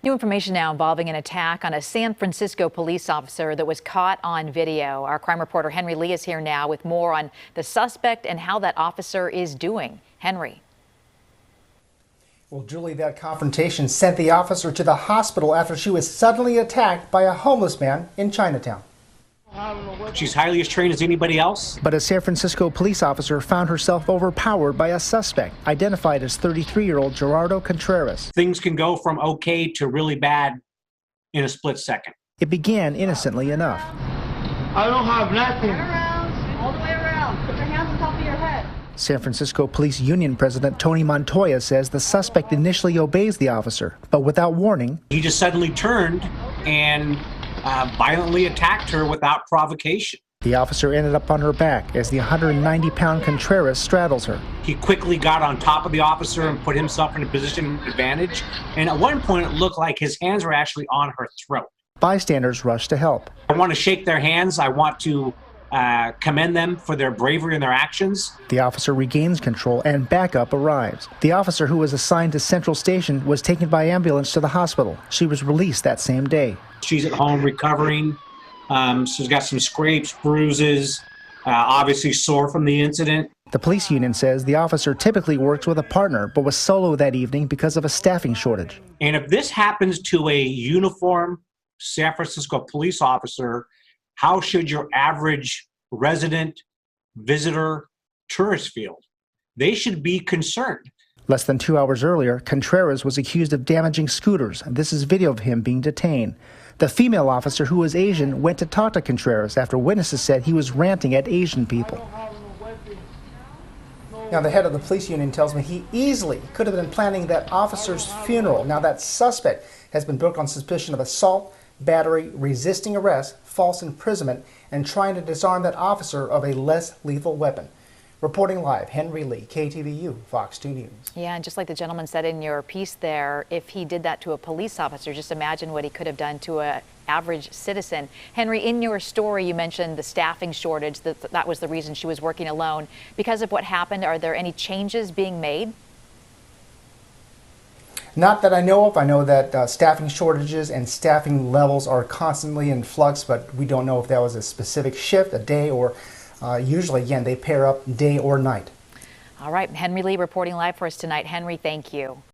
New information now involving an attack on a San Francisco police officer that was caught on video. Our crime reporter Henry Lee is here now with more on the suspect and how that officer is doing. Henry. Well, Julie, that confrontation sent the officer to the hospital after she was suddenly attacked by a homeless man in Chinatown. She's highly as trained as anybody else. But a San Francisco police officer found herself overpowered by a suspect, identified as 33-year-old Gerardo Contreras. Things can go from okay to really bad in a split second. It began innocently enough. I don't have nothing. Turn around, all the way around. Put your hands on top of your head. San Francisco Police Union President Tony Montoya says the suspect initially obeys the officer, but without warning, He just suddenly turned and violently attacked her without provocation. the officer ended up on her back as the 190-pound Contreras straddles her. He quickly got on top of the officer and put himself in a position of advantage. And at one point, it looked like his hands were actually on her throat. Bystanders rushed to help. I want to shake their hands. I want to commend them for their bravery and their actions. The officer regains control and backup arrives. The officer, who was assigned to Central Station, was taken by ambulance to the hospital. She was released that same day. She's at home recovering. She's got some scrapes, bruises, obviously sore from the incident. The police union says the officer typically works with a partner, but was solo that evening because of a staffing shortage. And if this happens to a uniformed San Francisco police officer, how should your average resident, visitor, tourist feel? They should be concerned. Less than 2 hours earlier, Contreras was accused of damaging scooters. This is video of him being detained. The female officer, who was Asian, went to talk to Contreras after witnesses said he was ranting at Asian people. Now, the head of the police union tells me he easily could have been planning that officer's funeral. Now, that suspect has been booked on suspicion of assault, battery, resisting arrest, false imprisonment, and trying to disarm that officer of a less lethal weapon. Reporting live, Henry Lee, KTVU, Fox 2 News. Yeah, and just like the gentleman said in your piece there, if he did that to a police officer, just imagine what he could have done to an average citizen. Henry, in your story, you mentioned the staffing shortage, that was the reason she was working alone. Because of what happened, are there any changes being made? Not that I know of. I know that staffing shortages and staffing levels are constantly in flux, but we don't know if that was a specific shift, a day, or usually, again, they pair up day or night. All right, Henry Lee reporting live for us tonight. Henry, thank you.